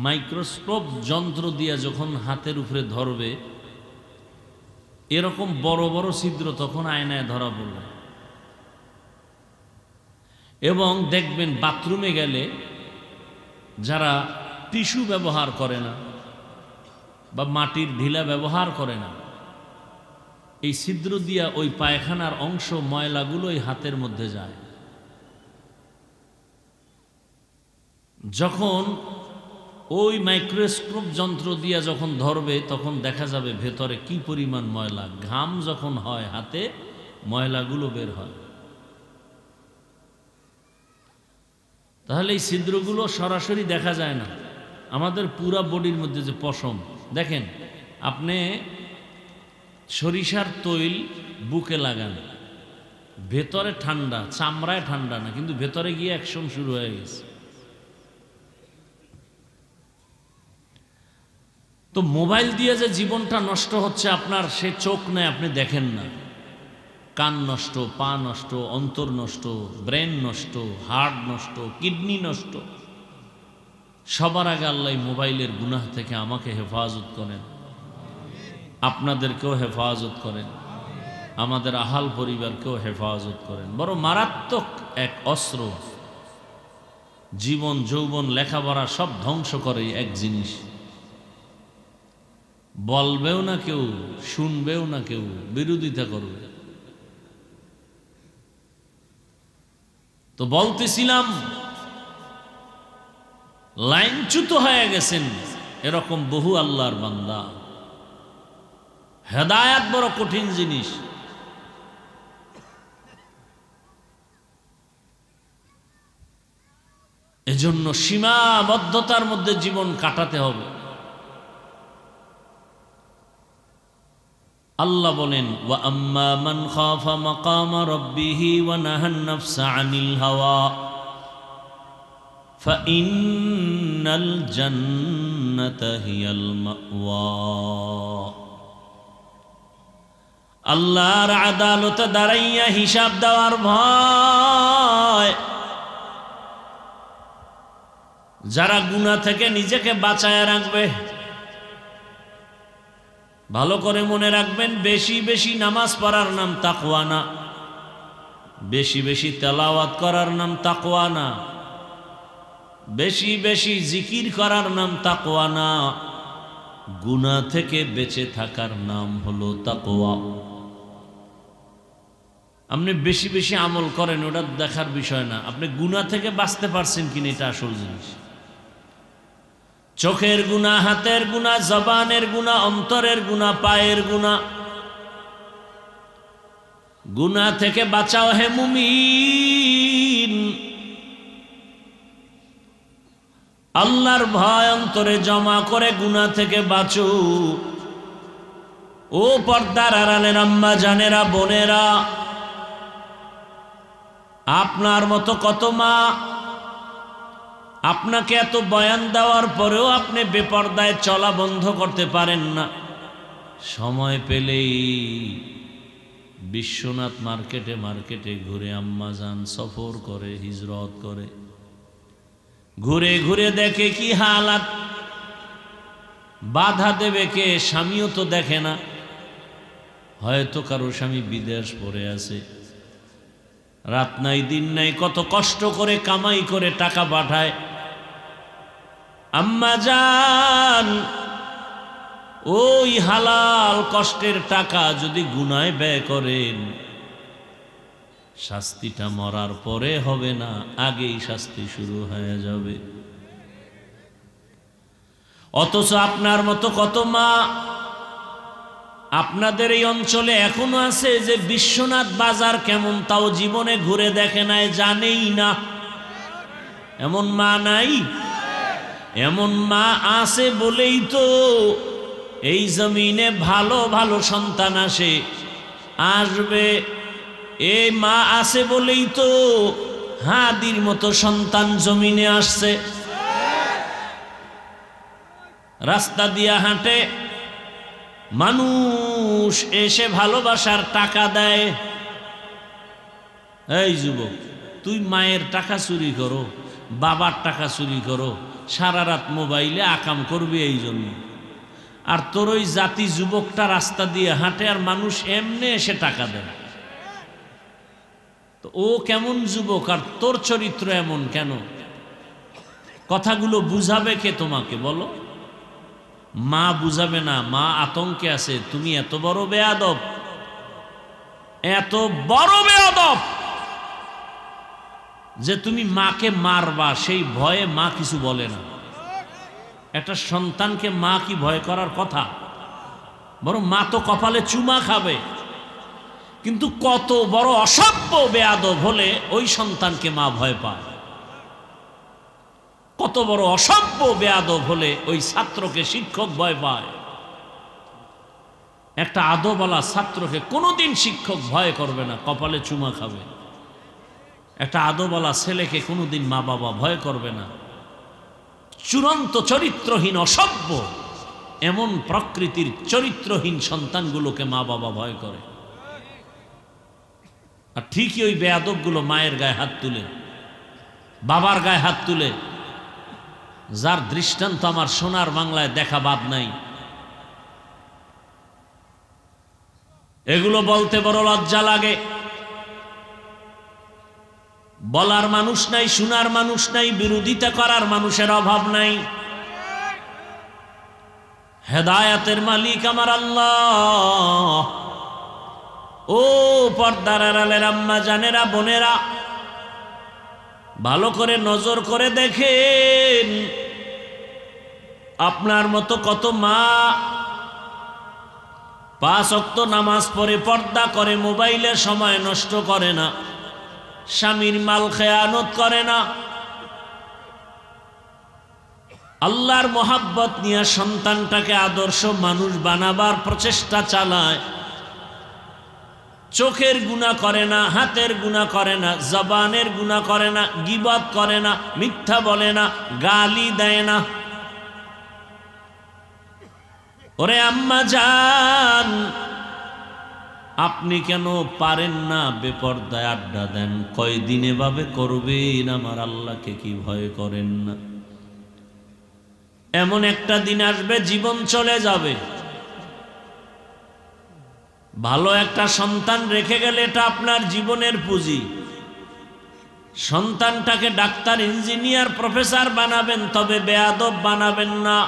মাইক্রোস্কোপ যন্ত্র দিয়া যখন হাতের উপরে ধরবে, এরকম বড় বড় ছিদ্র তখন আয়নায় ধরা পড়বে। এবং দেখবেন বাথরুমে গেলে যারা টিস্যু ব্যবহার করে না বা মাটির ঢিলা ব্যবহার করে না, এই ছিদ্র দিয়া ওই পায়খানার অংশ, ময়লাগুলো এই হাতের মধ্যে যায়। যখন ওই মাইক্রোস্কোপ যন্ত্র দিয়া যখন ধরবে, তখন দেখা যাবে ভেতরে কি পরিমাণ ময়লা। ঘাম যখন হয় হাতে, ময়লাগুলো বের হয়। তাহলে এই ছিদ্রগুলো সরাসরি দেখা যায় না। আমাদের পুরা বডির মধ্যে যে পশম, দেখেন আপনি সরিষার তৈল বুকে লাগান, ভেতরে ঠান্ডা, চামড়ায় ঠান্ডা না, কিন্তু ভেতরে গিয়ে অ্যাকশন শুরু হয়ে গেছে। তো মোবাইল দিয়ে যে জীবনটা নষ্ট হচ্ছে আপনার, সে চোখ নেই, আপনি দেখেন না। কান নষ্ট, পা নষ্ট, অন্তর নষ্ট, ব্রেন নষ্ট, হার্ট নষ্ট, কিডনি নষ্ট। সবার আগে আল্লাহ মোবাইলের গুনাহ থেকে আমাকে হেফাজত করেন, আপনাদেরকেও হেফাজত করেন, আমাদের আহাল পরিবারকেও হেফাজত করেন। বড় মারাত্মক এক অস্ত্র, জীবন যৌবন লেখাপড়া সব ধ্বংস করে এক জিনিস। বলবেও না কেউ, শুনবেও না কেউ, বিরোধিতা করবে। তো বলতেছিলাম, লাইনচ্যুত হয়ে গেছেন এরকম বহু আল্লাহর বান্দা। হেদায়াত বড় কঠিন জিনিস। এজন্য সীমাবদ্ধতার মধ্যে জীবন কাটাতে হবে। আল্লাহ বলেন, ওয়া আম্মা মান খাফা মাকামা রাব্বিহি ওয়া নাহান নাফসা আনিল হাওয়া ফাইন্নাল জান্নাতা হিয়াল মাওয়া। আল্লাহর আদালতে দাঁড়াইয়া হিসাব দেওয়ার ভয়, যারা গুনাহ থেকে নিজেকে বাঁচায় রাখবে। ভালো করে মনে রাখবেন, বেশি বেশি নামাজ পড়ার নাম তাকওয়া না, বেশি বেশি তেলাওয়াত করার নাম তাকওয়া না, বেশি বেশি জিকির করার নাম তাকওয়া না, গুনাহ থেকে বেঁচে থাকার নাম হলো তাকওয়া। আপনি বেশি বেশি আমল করেন, ওটা দেখার বিষয় না, আপনি গুনাহ থেকে বাঁচতে পারছেন কিনা এটা আসল জিনিস। চোখের গুনাহ, হাতের গুনাহ, জবানের গুনাহ, অন্তরের গুনাহ, পায়ের গুনাহ, গুনাহ থেকে বাঁচাও হে মুমিন। আল্লাহর ভয় অন্তরে জমা করে গুনাহ থেকে বাঁচো। ও পর্দার আড়ালের আম্মা জানেরা, বোনেরা, আপনার মতো কত মা আপনাকে এত বয়ান দেওয়ার পরেও আপনি বেপরদায় চলা বন্ধ করতে পারেন না। সময় পেলেই বিশ্বনাথ মার্কেটে মার্কেটে ঘুরে, আম্মা যান সফর করে, হিজরত করে, ঘুরে ঘুরে দেখে কি হালাত। বাধা দেবে কে? স্বামীও তো দেখে না, হয়তো কারো স্বামী বিদেশ পড়ে আছে, রাত নাই দিন নাই কত কষ্ট করে কামাই করে টাকা পাঠায়। আম্মা জান, ওই হালাল কষ্টের টাকা যদি গুনায় ব্যয় করেন, শাস্তিটা মরার পরে হবে না, আগেই শাস্তি শুরু হয়ে যাবে। অথচ আপনার মতো কত মা আপনাদের এই অঞ্চলে এখনো আছে যে বিশ্বনাথ বাজার কেমন তাও জীবনে ঘুরে দেখে নাই, জানেই না। এমন মা নাই? এমন মা আছে বলেই তো এই জমিনে ভালো ভালো সন্তান আসবে। এই মা আছে বলেই তো হাদির মতো সন্তান জমিনে আসছে। রাস্তা দিয়া হাঁটে, মানুষ এসে ভালোবাসার টাকা দেয়। এই যুবক, তুই মায়ের টাকা চুরি করো, বাবার টাকা চুরি করো, সারা রাত মোবাইলে আকাম করবি এই জন্য। আর তোর ওই জাতি যুবকটা রাস্তা দিয়ে হাঁটে আর মানুষ এমনি এসে টাকা দেয়। তো ও কেমন যুবক আর তোর চরিত্র এমন কেন? কথাগুলো বুঝাবে কে তোমাকে বলো? মা বুঝাবে না, মা আতঙ্কে আছে। তুমি এত বড় বেয়াদব, এত বড় বেয়াদব যে তুমি মাকে মারবা, সেই ভয়ে মা কিছু বলে না। একটা সন্তানকে মা কি ভয় করার কথা? বরং মা তো কপালে চুমা খাবে। কিন্তু কত বড় অসভ্য বেয়াদব হলে ওই সন্তানকে মা ভয় পায়। কত বড় অসভ্য বেয়াদব হলে ওই ছাত্রকে শিক্ষক ভয় পায়। একটা আদবওয়ালা ছাত্রকে কোনোদিন শিক্ষক ভয় করবে না, কপালে চুমা খাবে। একটা আদবওয়ালা ছেলেকে কোনোদিন মা বাবা ভয় করবে না। চূড়ান্ত চরিত্রহীন অসভ্য এমন প্রকৃতির চরিত্রহীন সন্তানগুলোকে মা বাবা ভয় করে। আর ঠিকই ওই বেয়াদবগুলো মায়ের গায়ে হাত তুলে, বাবার গায়ে হাত তুলে, যার দৃষ্টান্ত আমার সোনার বাংলায় দেখা বাদ নাই। এগুলো বলতে বড় লজ্জা লাগে। বলার মানুষ নাই, শোনার মানুষ নাই, বিরোধিতা করার মানুষের অভাব নাই। হেদায়াতের মালিক আমার আল্লাহ। ও পর্দার আড়ালের আম্মা জানেরা, বোনেরা, ভালো করে নজর করে দেখেন, আপনার মতো কত মা 5 ওয়াক্ত নামাজ পড়ে পর্দা করে, মোবাইলে সময় নষ্ট করে না, স্বামীর মাল খেয়ানত করে না, আল্লাহর মোহাব্বত নিয়ে সন্তানটাকে আদর্শ মানুষ বানাবার প্রচেষ্টা চালায়। চোখের গুনাহ করে না, হাতের গুনাহ করে না, জবানের গুনাহ করে না, গীবত করে না, মিথ্যা বলে না, গালি দেয় না। ওরে আম্মা জান, আপনি কেন পারেন না বেপরদায় আড্ডা দেন? কয়দিন এভাবে করবেন? আমার আল্লাহকে কি ভয় করেন না? এমন একটা দিন আসবে জীবন চলে যাবে। ভালো একটা সন্তান রেখে গেলে এটা আপনার জীবনের পুঁজি। সন্তানটাকে ডাক্তার, ইঞ্জিনিয়ার, প্রফেসর বানাবেন, তবে বেয়াদব বানাবেন না।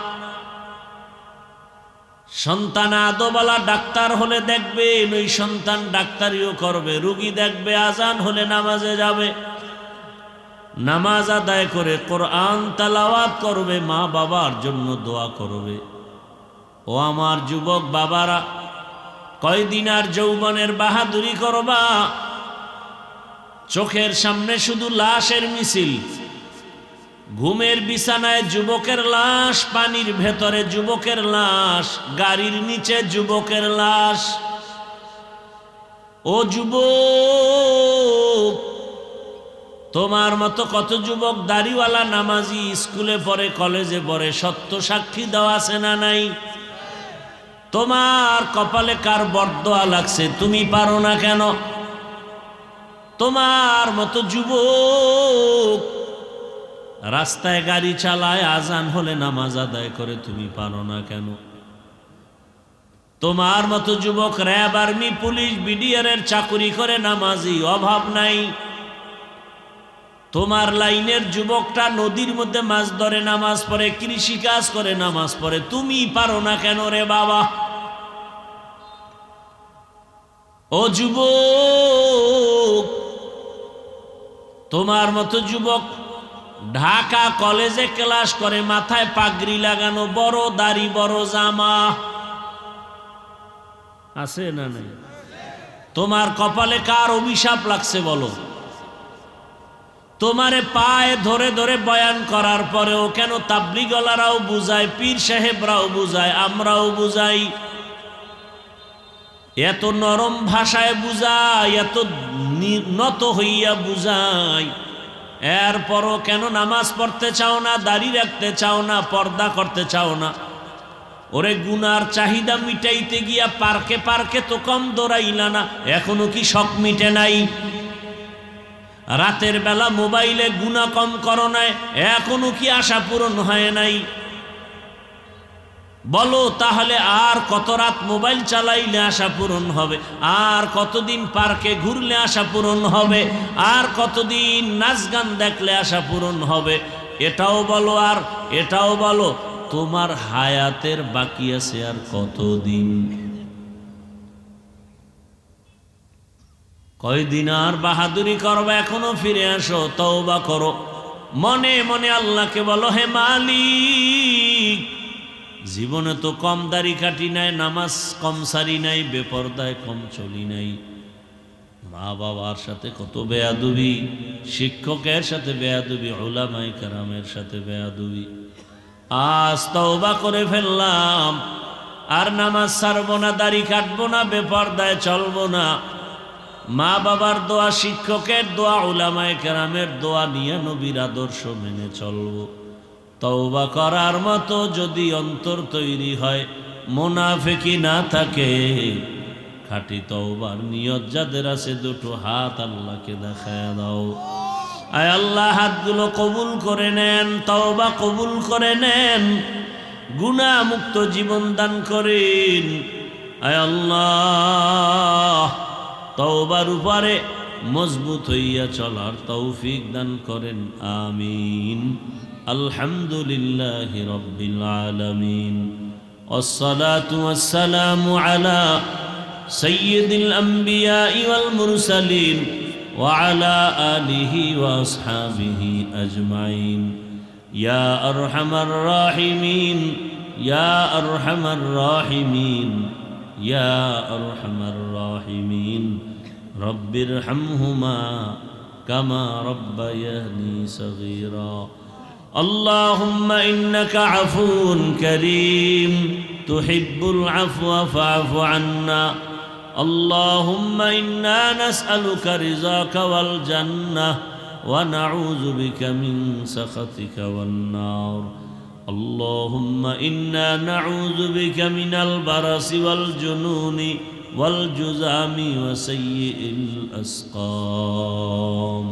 সন্তান আদবওয়ালা ডাক্তার হলে দেখবেন ওই সন্তান ডাক্তারিও করবে, রুগী দেখবে আজান হলে নামাজে যাবে, নামাজ আদায় করে কোরআন তেলাওয়াত করবে, মা বাবার জন্য দোয়া করবে। ও আমার যুবক বাবারা, কয়দিন আর যৌবনের বাহাদুরি করবা? চোখের সামনে শুধু লাশের মিছিল। ঘুমের বিছানায় যুবকের লাশ, পানির ভেতরে যুবকের লাশ, গাড়ির নিচে যুবকের লাশ। ও যুবক, তোমার মতো কত যুবক দাড়িওয়ালা নামাজি স্কুলে পড়ে, কলেজে পড়ে, সত্য সাক্ষী দেওয়া আছে না নাই? তোমার কপালে কার বরদোয়া লাগছে, তুমি পারো না কেন? তোমার মতো যুবক রাস্তায় গাড়ি চালায়, আজান হলে নামাজ আদায় করে, তুমি পারো না কেন? তোমার মতো যুবক র্যাব, আর্মি, পুলিশ, বিডিআর এর চাকুরি করে, নামাজি, অভাব নাই। তোমার লাইনের যুবকটা নদীর মধ্যে মাছ ধরে নামাজ পড়ে, কৃষি কাজ করে নামাজ পড়ে, তুমি পারো না কেন রে বাবা? ও যুবক, তোমার মতো যুবক ঢাকা কলেজে ক্লাস করে, মাথায় পাগড়ি লাগানো, বড় দাড়ি, বড় জামা, আছে না নাই? তোমার কপালে কার অভিশাপ লাগছে বলো? তোমারে পায়ে ধরে ধরে বয়ান করার পরেও কেন তাবলীগওয়ালারাও বুঝায়, পীর সাহেবরাও বুঝায়, আমরাও বুঝাই, এত নরম ভাষায় বুঝাই, এত নত হইয়া বুঝাই, এরপরও কেন নামাজ পড়তে চাও না, দাড়ি রাখতে চাও না, পর্দা করতে চাও না? ওরে গুনার চাহিদা মিটাইতে গিয়া পার্কে পার্কে তো কম দৌড়াইলা না, এখনো কি শখ মিটে নাই? রাতের বেলা মোবাইলে গুনাহ কম করো নাই, এখনো কি আশা পূরণ হয় নাই? বলো তাহলে আর কত রাত মোবাইল চালাইলে আশা পূরণ হবে? আর কতদিন পার্কে ঘুরলে আশা পূরণ হবে? আর কতদিন নাচ গান দেখলে আশা পূরণ হবে? এটাও বলো আর এটাও বলো। তোমার হায়াতের বাকি আছে আর কতদিন? কয়দিন আর বাহাদুরি করবে? এখনো ফিরে আসো, তওবা করো, মনে মনে আল্লাহকে বলো, হে মালিক, জীবনে তো কম দাড়ি কাটি নাই, নামাজ কম সারি নাই, বেপরদায় কম চলি নাই, মা বাবার সাথে কত বেয়াদবি, শিক্ষকের সাথে বেয়াদবি, উলামায়ে কেরামের সাথে বেয়াদবি। আজ তওবা করে ফেললাম, আর নামাজ ছাড়বো না, দাড়ি কাটবো না, বেপরদায় চলবো না। মা বাবার দোয়া, শিক্ষকের দোয়া, উলামায়ে কেরামের দোয়া নিয়ে নবীর আদর্শ মেনে চলবো। তওবা করার মতো যদি অন্তর তৈরি হয়, মুনাফিকি না থাকে, খাঁটি তওবার নিয়ত যাদের আছে দুটো হাত আল্লাহকে দেখায় দাও। আয় আল্লাহ, হাতগুলো কবুল করে নেন, তওবা কবুল করে নেন, গুনাহ মুক্ত জীবন দান করেন। আয় আল্লাহ, তওবার উপরে মজবুত হইয়া চলার তৌফিক দান করেন, আমিন। আলহামদুলিল্লাহি রাব্বিল আলামিন। والصلاة والسلام على سيد الأنبياء والمرسلين وعلى آله وأصحابه أجمعين يا أرحم الراحمين يا أرحم الراحمين يا أرحم الراحمين رب ارحمهما كما ربياني صغيرا اللهم إنك عفو كريم تحب العفو فاعف عنا اللهم إنا نسألك رضاك والجنة ونعوذ بك من سخطك والنار اللهم إنا نعوذ بك من البرص والجنون والجذام وسيء الأسقام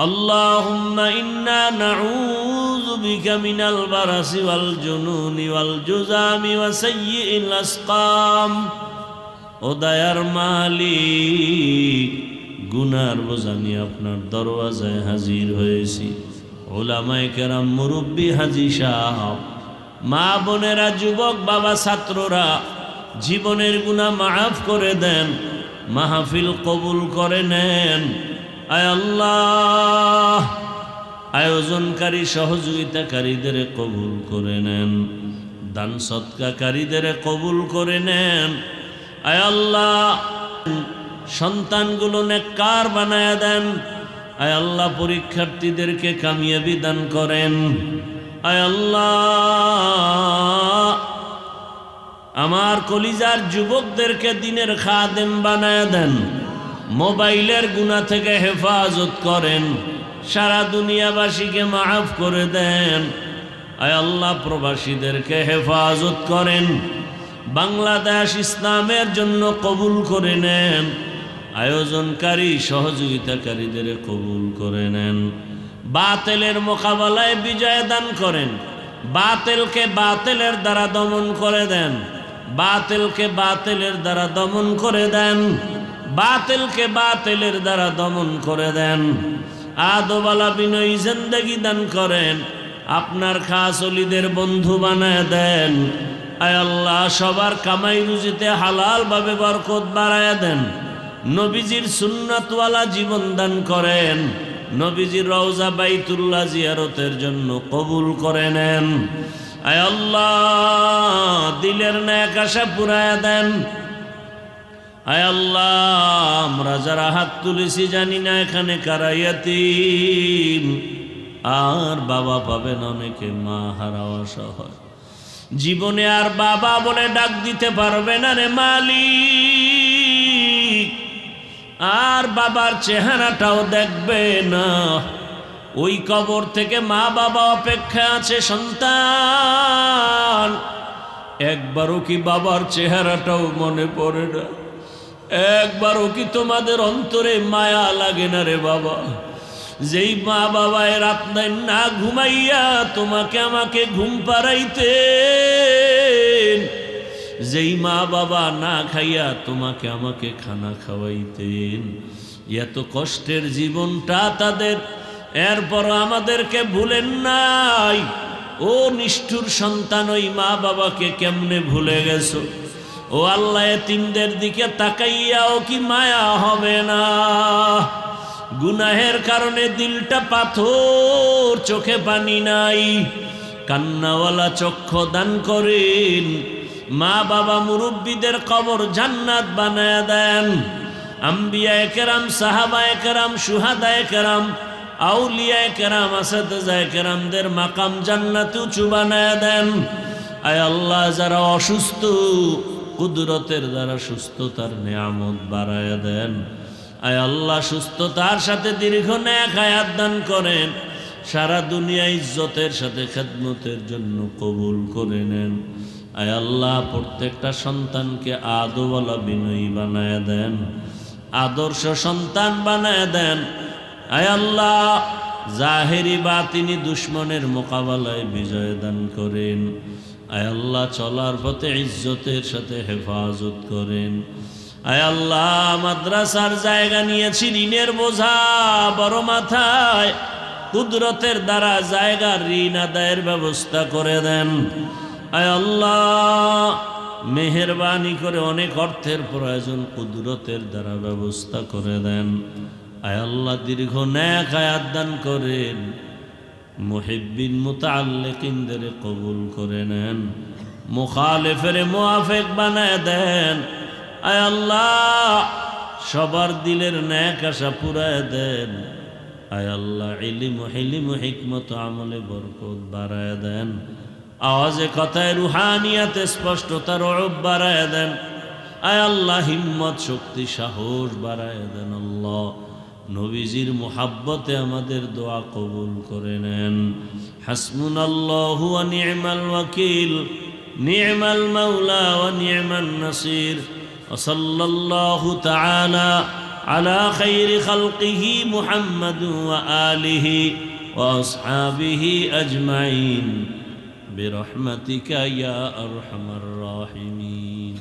اللهم إنا نعوذ بك من البرص والجنون والجذام وسيء الأسقام ও দয়ার মালিক, গুনার বোঝা নিয়ে আপনার দরওয়াজায় হাজির হয়েছি। উলামায়ে কেরাম, মুরব্বী, হাজী সাহেব, মা বোনেরা, যুবক, বাবা, ছাত্ররা, জীবনের গুনাহ মাফ করে দেন, মাহফিল কবুল করে নেন। আয় আল্লাহ, আয়োজনকারী সহযোগিতাকারীদের কবুল করে নেন, দান সৎকারীদের কবুল করে নেন। আয় আল্লাহ, সন্তানগুলো নেককার বানায়া দেন। আয় আল্লাহ, পরীক্ষার্থীদেরকে কামিয়াবি দান করেন। আয় আল্লাহ, আমার কলিজার যুবকদেরকে দিনের খাদেম বানায়া দেন, মোবাইলের গুনাহ থেকে হেফাজত করেন, সারা দুনিয়াবাসীকে মাফ করে দেন। আয় আল্লাহ, প্রবাসীদেরকে হেফাজত করেন, বাংলাদেশ ইসলামের জন্য কবুল করে নেন, আয়োজনকারী সহযোগিতাকারীদের কবুল করে নেন, বাতিলের মোকাবেলায় বিজয় দান করেন, বাতিলকে বাতিলের দ্বারা দমন করে দেন, বাতিলকে বাতিলের দ্বারা দমন করে দেন, বাতিলকে বাতিলের দ্বারা দমন করে দেন। আদবালা বিনয়ী জিন্দেগি দান করেন, আপনার খাস ওলিদের বন্ধু বানায় দেন। আয় আল্লাহ, সবার কামাই রুজিতে হালাল ভাবে বরকত বাড়ায়া দেন, নবীজির সুন্নাতওয়ালা জীবন দান করেন, নবীজির রওজা বাইতুল্লাহ জিয়ারতের জন্য কবুল করে নেন। আয় আল্লাহ, দিলের নেক আশা পুরায়া দেন। আয় আল্লাহ, আমরা যারা হাত তুলেছি জানি না এখানে কারা ইয়াতীম, আর বাবা পাবেন অনেকে, মা হারাওয়া সহ জীবনে আর বাবা বলে ডাক দিতে পারবে না রে মালিক, আর বাবার চেহারাটাও দেখবে না। ওই কবর থেকে মা বাবা অপেক্ষা আছে সন্তান, একবারও কি বাবার চেহারাটাও মনে পড়ে না? একবারও কি তোমাদের অন্তরে মায়া লাগে না রে বাবা? যেই মা বাবায় রাত না ঘুমাইয়া তোমাকে আমাকে ঘুম পাড়াইতেন, যেই মা বাবা না খাইয়া তোমাকে আমাকে খানা খাওয়াইতেন, এত কষ্টের জীবনটা তাদের, এরপরও আমাদেরকে ভুলেন নাই। ও নিষ্ঠুর সন্তান, ওই মা বাবাকে কেমনে ভুলে গেছো? ও আল্লাহ, এতিমদের দিকে তাকাইয়াও কি মায়া হবে না? গুনাহের কারণে দিলটা পাথর, চোখে পানি নাই, কান্নাওয়ালা চক্ষু দান করেন। মা বাবা মুরব্বীদের কবর জান্নাত বানায়া দেন। আম্বিয়ায়ে কেরাম, সাহাবায়ে কেরাম, শুহাদায়ে কেরাম, আউলিয়ায়ে কেরাম, আসাতিজায়ে কেরামদের মাকাম জান্নাতে উঁচু বানায়া দেন। আয় আল্লাহ, যারা অসুস্থ কুদরতের দ্বারা সুস্থতার নিয়ামত বাড়ায়া দেন। আয় আল্লাহ, সুস্থতার সাথে দীর্ঘ নেক হায়াত দান করেন, সারা দুনিয়া ইজ্জতের সাথে খেদমতের জন্য কবুল করে নেন। আয় আল্লাহ প্রত্যেকটা সন্তানকে আদওয়ালা বিনয়ী বানায় দেন, আদর্শ সন্তান বানায় দেন। আয় আল্লাহ জাহেরি বাতিনি দুশ্মনের মোকাবেলায় বিজয় দান করেন। আয় আল্লাহ চলার পথে ইজ্জতের সাথে হেফাজত করেন। আয় আল্লাহ মাদ্রাসার জায়গা নিয়েছি, ঋণের বোঝা বড় মাথায়, কুদরতের দ্বারা জায়গার ঋণ আদায়ের ব্যবস্থা করে দেন। আয় আল্লাহ মেহেরবানি করে অনেক অর্থের প্রয়োজন, কুদরতের দ্বারা ব্যবস্থা করে দেন। আয় আল্লাহ দীর্ঘ নেক হায়াত দান করেন, মুহিব্বিন মুতাআল্লিকিনদের কবুল করে নেন, মুখালিফের মুআফিক বানায় দেন। আয় আল্লাহ সবার দিলের নেক আশা পুরায় দেন। আয় আল্লাহ ইলম হিলম হিকমত আমলে বরকত বাড়ায় দেন। আওয়াজে কথায় রুহানিয়াতে স্পষ্টতা রব বাড়ায় দেন। আয় আল্লাহ হিম্মত শক্তি সাহস বাড়ায় দেন। আল্লাহ নবীজির মুহাব্বতে আমাদের দোয়া কবুল করে নেন। হাসবুনাল্লাহু ওয়া নি'মাল ওয়াকিল, নি'মাল মাওলা ওয়া নি'মান নাসির। ওয়া সাল্লাল্লাহু তাআলা আলা খাইরি খালকিহি মুহাম্মাদ ওয়া আলিহি ওয়া আসহাবিহি আজমাইন বিরহমাতিকা ইয়া আরহামার রাহিমিন।